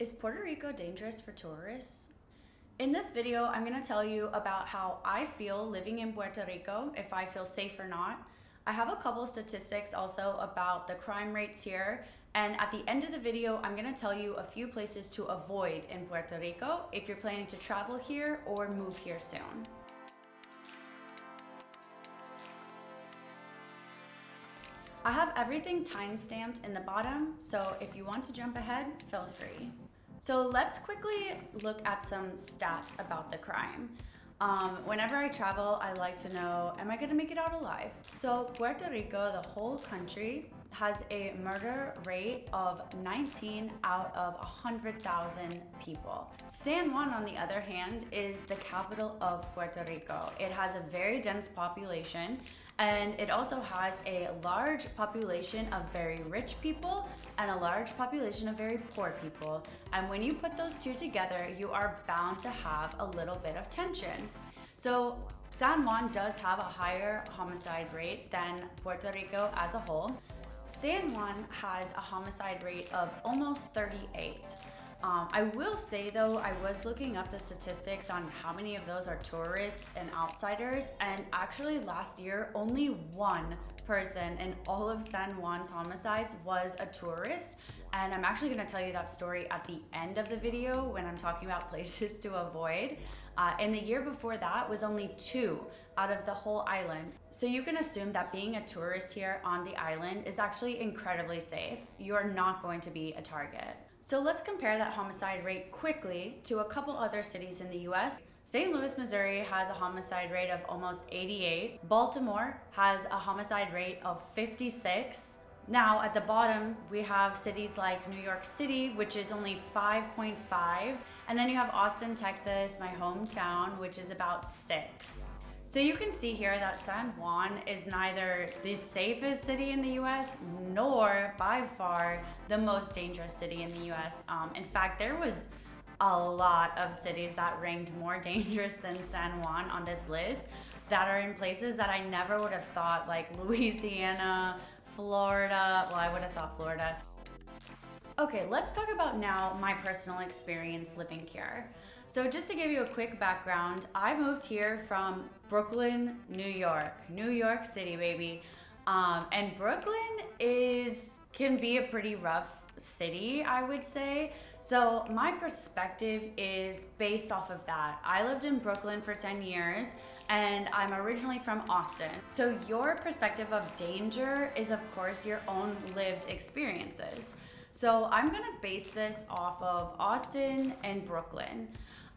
Is Puerto Rico dangerous for tourists? In this video, I'm going to tell you about how I feel living in Puerto Rico, if I feel safe or not. I have a couple statistics also about the crime rates here, and at the end of the video, I'm going to tell you a few places to avoid in Puerto Rico if you're planning to travel here or move here soon. I have everything time-stamped in the bottom, so if you want to jump ahead, feel free. So let's quickly look at some stats about the crime. Whenever I travel, I like to know, am I gonna make it out alive? So Puerto Rico, the whole country, has a murder rate of 19 out of 100,000 people. San Juan, on the other hand, is the capital of Puerto Rico. It has a very dense population, and it also has a large population of very rich people and a large population of very poor people. And when you put those two together, you are bound to have a little bit of tension. So San Juan does have a higher homicide rate than Puerto Rico as a whole. San Juan has a homicide rate of almost 38. I will say though, I was looking up the statistics on how many of those are tourists and outsiders, and actually last year only one person in all of San Juan's homicides was a tourist. And I'm actually going to tell you that story at the end of the video when I'm talking about places to avoid. And the year before that was only 2 out of the whole island. So you can assume that being a tourist here on the island is actually incredibly safe. You are not going to be a target. So let's compare that homicide rate quickly to a couple other cities in the US. St. Louis, Missouri has a homicide rate of almost 88. Baltimore has a homicide rate of 56. Now at the bottom, we have cities like New York City, which is only 5.5. And then you have Austin, Texas, my hometown, which is about 6. So you can see here that San Juan is neither the safest city in the US nor by far the most dangerous city in the US. In fact, there was a lot of cities that ranked more dangerous than San Juan on this list that are in places that I never would have thought, like Louisiana, Florida. Well, I would have thought Florida. Okay, let's talk about now my personal experience living here. So just to give you a quick background, I moved here from Brooklyn, New York City, baby. And Brooklyn can be a pretty rough city, I would say. So my perspective is based off of that. I lived in Brooklyn for 10 years and I'm originally from Austin. So your perspective of danger is of course your own lived experiences. So I'm gonna base this off of Austin and Brooklyn.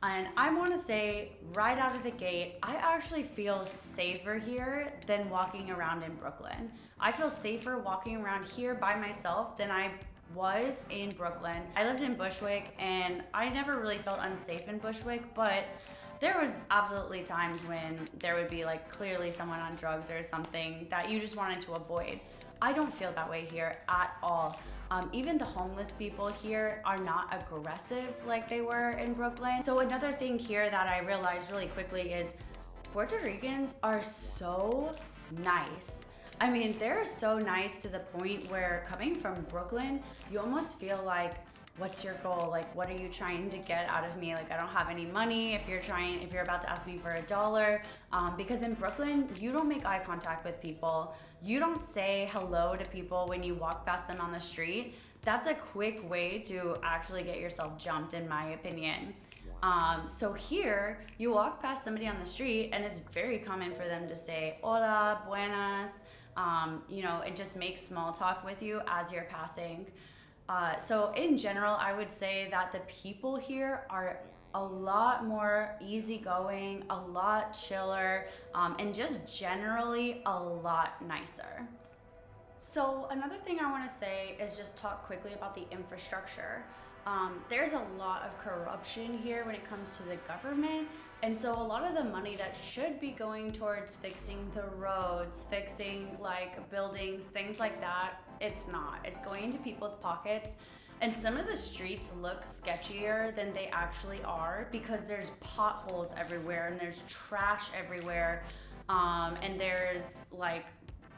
And I wanna say right out of the gate, I actually feel safer here than walking around in Brooklyn. I feel safer walking around here by myself than I was in Brooklyn. I lived in Bushwick and I never really felt unsafe in Bushwick, but there was absolutely times when there would be like clearly someone on drugs or something that you just wanted to avoid. I don't feel that way here at all. Even the homeless people here are not aggressive like they were in Brooklyn. So another thing here that I realized really quickly is Puerto Ricans are so nice. I mean, they're so nice to the point where coming from Brooklyn, you almost feel like, what's your goal? Like, what are you trying to get out of me? Like, I don't have any money if you're about to ask me for $1. Because in Brooklyn, you don't make eye contact with people. You don't say hello to people when you walk past them on the street. That's a quick way to actually get yourself jumped, in my opinion. So here, you walk past somebody on the street and it's very common for them to say, hola, buenas, and just make small talk with you as you're passing. So in general, I would say that the people here are a lot more easygoing, a lot chiller, and just generally a lot nicer. So another thing I want to say is just talk quickly about the infrastructure. There's a lot of corruption here when it comes to the government. And so a lot of the money that should be going towards fixing the roads, fixing like buildings, things like that, it's not. It's going into people's pockets. And some of the streets look sketchier than they actually are because there's potholes everywhere and there's trash everywhere. And there's like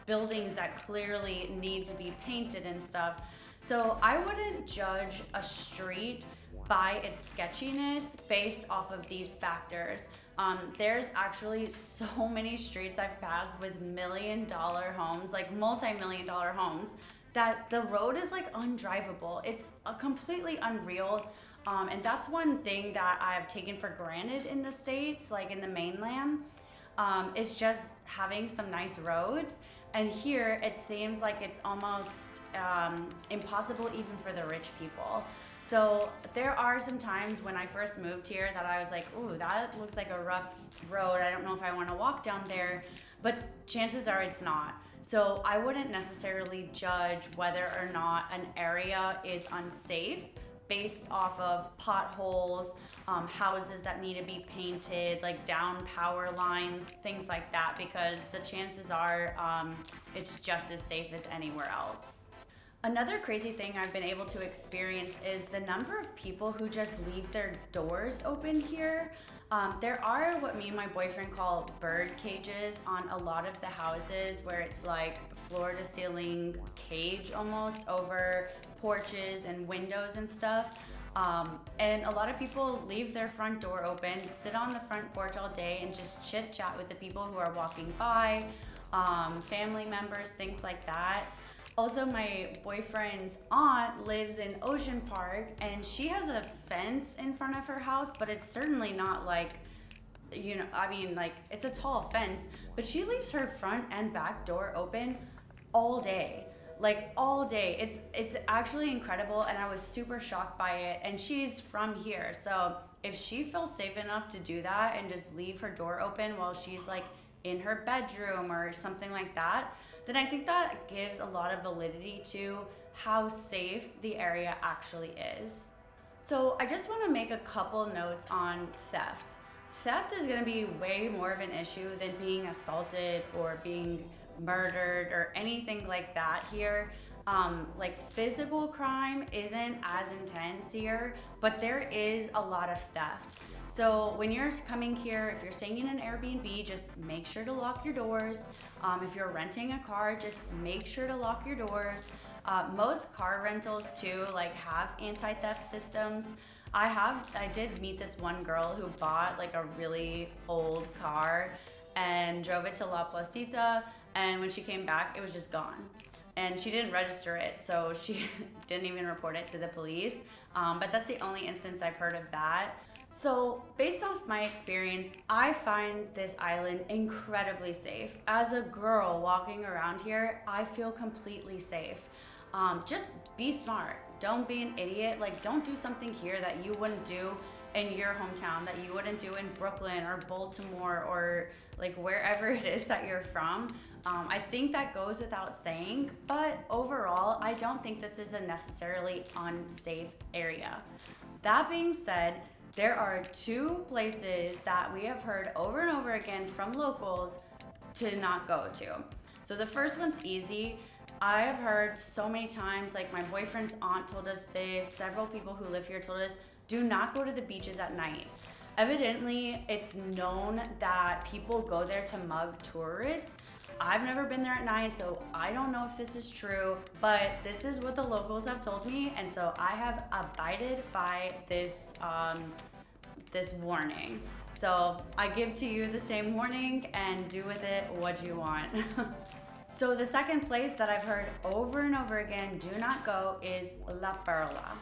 buildings that clearly need to be painted and stuff. So I wouldn't judge a street by its sketchiness based off of these factors. There's actually so many streets I've passed with $1 million homes, like multi-million-dollar homes, that the road is like undrivable. It's completely unreal. And that's one thing that I've taken for granted in the States, like in the mainland, is just having some nice roads. And here it seems like it's almost impossible even for the rich people. So there are some times when I first moved here that I was like, ooh, that looks like a rough road. I don't know if I want to walk down there, but chances are it's not. So I wouldn't necessarily judge whether or not an area is unsafe based off of potholes, houses that need to be painted, like down power lines, things like that, because the chances are it's just as safe as anywhere else. Another crazy thing I've been able to experience is the number of people who just leave their doors open here. There are what me and my boyfriend call bird cages on a lot of the houses, where it's like floor to ceiling cage almost over porches and windows and stuff. And a lot of people leave their front door open, sit on the front porch all day and just chit chat with the people who are walking by, family members, things like that. Also, my boyfriend's aunt lives in Ocean Park, and she has a fence in front of her house, but it's certainly not like, like it's a tall fence, but she leaves her front and back door open all day. Like all day. It's actually incredible, and I was super shocked by it. And she's from here, so if she feels safe enough to do that and just leave her door open while she's like in her bedroom or something like that, then I think that gives a lot of validity to how safe the area actually is. So I just want to make a couple notes on theft. Theft is going to be way more of an issue than being assaulted or being murdered or anything like that here. Like physical crime isn't as intense here, but there is a lot of theft. So when you're coming here, if you're staying in an Airbnb, just make sure to lock your doors. If you're renting a car, just make sure to lock your doors. Most car rentals too, like have anti-theft systems. I did meet this one girl who bought like a really old car and drove it to La Placita, and when she came back, it was just gone. And she didn't register it, so she didn't even report it to the police. But that's the only instance I've heard of that. So based off my experience, I find this island incredibly safe. As a girl walking around here, I feel completely safe. Just be smart. Don't be an idiot. Like, don't do something here that you wouldn't do in your hometown, that you wouldn't do in Brooklyn or Baltimore or like wherever it is that you're from. I think that goes without saying, but overall, I don't think this is a necessarily unsafe area. That being said, there are two places that we have heard over and over again from locals to not go to. So the first one's easy. I have heard so many times, like my boyfriend's aunt told us this, several people who live here told us, do not go to the beaches at night. Evidently, it's known that people go there to mug tourists. I've never been there at night, so I don't know if this is true, but this is what the locals have told me, and so I have abided by this this warning. So I give to you the same warning, and do with it what you want. So the second place that I've heard over and over again, do not go, is La Perla.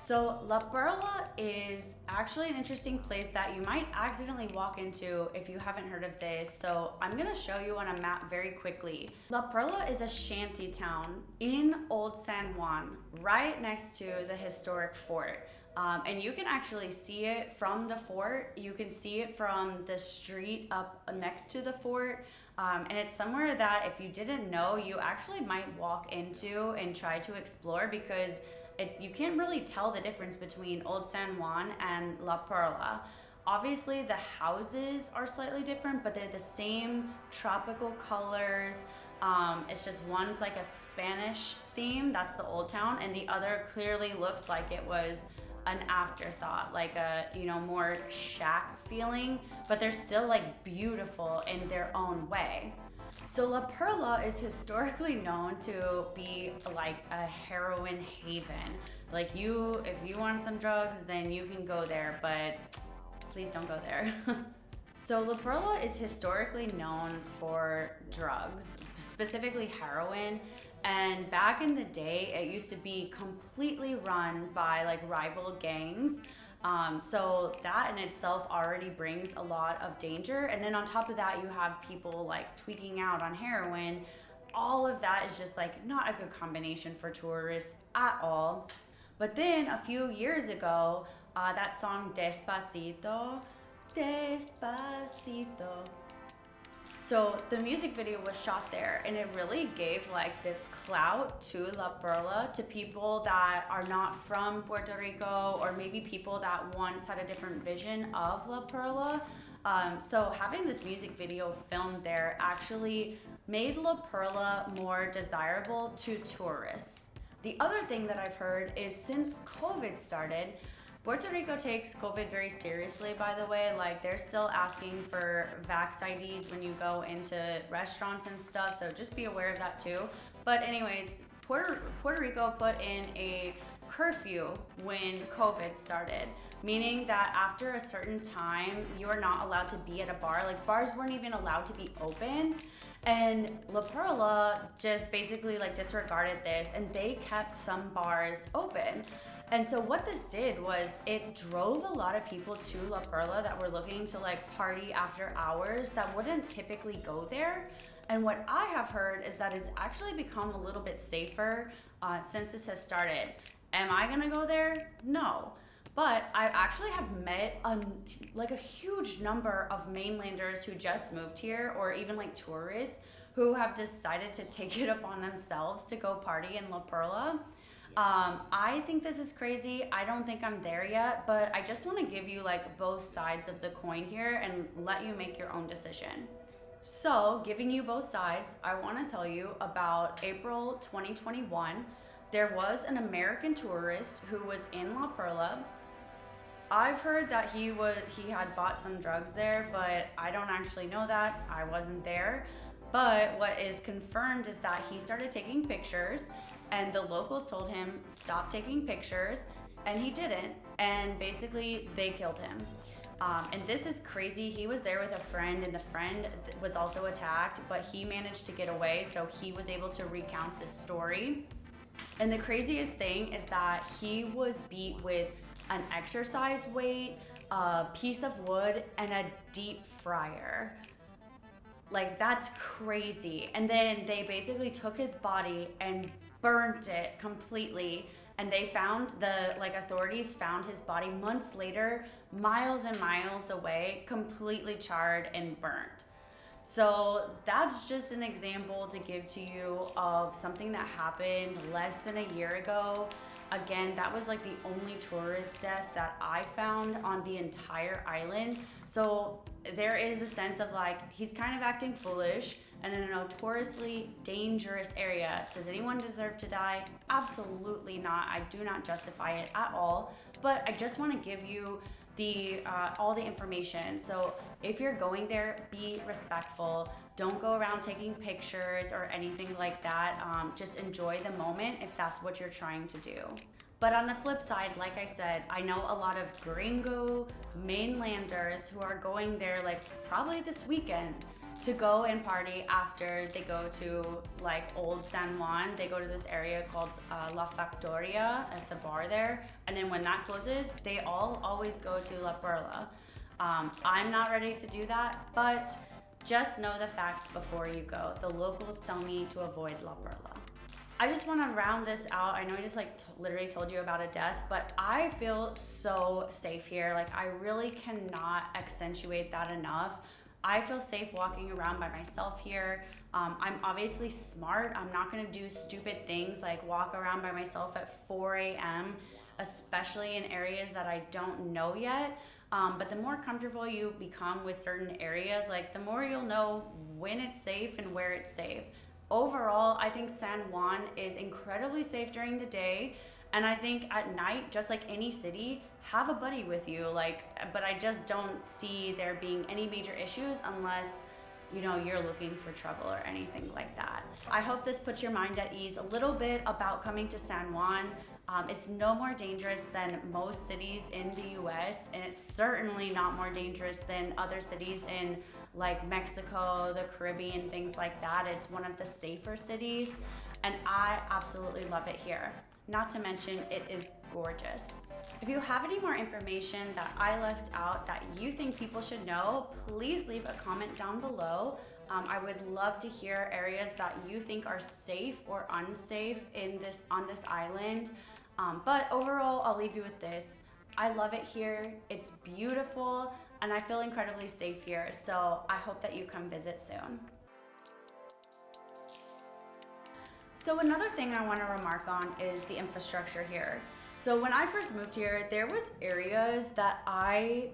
So La Perla is actually an interesting place that you might accidentally walk into if you haven't heard of this. So I'm gonna show you on a map very quickly. La Perla is a shanty town in Old San Juan, right next to the historic fort. And you can actually see it from the fort. You can see it from the street up next to the fort. And it's somewhere that if you didn't know, you actually might walk into and try to explore, because you can't really tell the difference between Old San Juan and La Perla. Obviously, the houses are slightly different, but they're the same tropical colors. It's just one's like a Spanish theme, that's the old town, and the other clearly looks like it was an afterthought, like a, more shack feeling, but they're still like beautiful in their own way. So La Perla is historically known to be like a heroin haven. Like if you want some drugs, then you can go there, but please don't go there. So La Perla is historically known for drugs, specifically heroin. And back in the day, it used to be completely run by like rival gangs. So that in itself already brings a lot of danger. And then on top of that, you have people like tweaking out on heroin. All of that is just like not a good combination for tourists at all. But then a few years ago, that song Despacito, Despacito. So the music video was shot there, and it really gave like this clout to La Perla to people that are not from Puerto Rico, or maybe people that once had a different vision of La Perla. So having this music video filmed there actually made La Perla more desirable to tourists. The other thing that I've heard is since COVID started, Puerto Rico takes COVID very seriously, by the way. Like, they're still asking for vax IDs when you go into restaurants and stuff, so just be aware of that too. But anyways, Puerto Rico put in a curfew when COVID started, meaning that after a certain time, you are not allowed to be at a bar. Like, bars weren't even allowed to be open. And La Perla just basically like disregarded this, and they kept some bars open. And so what this did was it drove a lot of people to La Perla that were looking to like party after hours that wouldn't typically go there. And what I have heard is that it's actually become a little bit safer since this has started. Am I gonna go there? No. But I actually have met a huge number of mainlanders who just moved here, or even like tourists who have decided to take it upon themselves to go party in La Perla. I think this is crazy. I don't think I'm there yet, but I just want to give you like both sides of the coin here and let you make your own decision. So, giving you both sides, I want to tell you about April 2021. There was an American tourist who was in La Perla. I've heard that he had bought some drugs there, but I don't actually know that. I wasn't there. But what is confirmed is that he started taking pictures, and the locals told him stop taking pictures, and he didn't, and basically they killed him. And this is crazy. He was there with a friend, and the friend was also attacked, but he managed to get away, so he was able to recount this story. And the craziest thing is that he was beat with an exercise weight, a piece of wood, and a deep fryer. Like, that's crazy. And then they basically took his body and burnt it completely. And they found authorities found his body months later, miles and miles away, completely charred and burnt. So that's just an example to give to you of something that happened less than a year ago. Again, that was like the only tourist death that I found on the entire island. So there is a sense of like, he's kind of acting foolish and in a notoriously dangerous area. Does anyone deserve to die? Absolutely not. I do not justify it at all. But I just want to give you all the information. So if you're going there, be respectful. Don't go around taking pictures or anything like that. Just enjoy the moment if that's what you're trying to do. But on the flip side, like I said, I know a lot of gringo mainlanders who are going there like probably this weekend to go and party after they go to like old San Juan. They go to this area called La Factoria. It's a bar there. And then when that closes, they all always go to La Perla. I'm not ready to do that, but just know the facts before you go. The locals tell me to avoid La Perla. I just want to round this out. I know I just literally told you about a death, but I feel so safe here. Like, I really cannot accentuate that enough. I feel safe walking around by myself here. I'm obviously smart. I'm not gonna do stupid things like walk around by myself at 4 a.m., especially in areas that I don't know yet. But the more comfortable you become with certain areas, like the more you'll know when it's safe and where it's safe. Overall, I think San Juan is incredibly safe during the day. And I think at night, just like any city, have a buddy with you. But I just don't see there being any major issues unless you're looking for trouble or anything like that. I hope this puts your mind at ease a little bit about coming to San Juan. It's no more dangerous than most cities in the US, and it's certainly not more dangerous than other cities in like Mexico, the Caribbean, things like that. It's one of the safer cities, and I absolutely love it here. Not to mention, it is gorgeous. If you have any more information that I left out that you think people should know, please leave a comment down below. I would love to hear areas that you think are safe or unsafe on this island. But overall, I'll leave you with this. I love it here. It's beautiful, and I feel incredibly safe here. So I hope that you come visit soon. So another thing I want to remark on is the infrastructure here. So when I first moved here, there was areas that I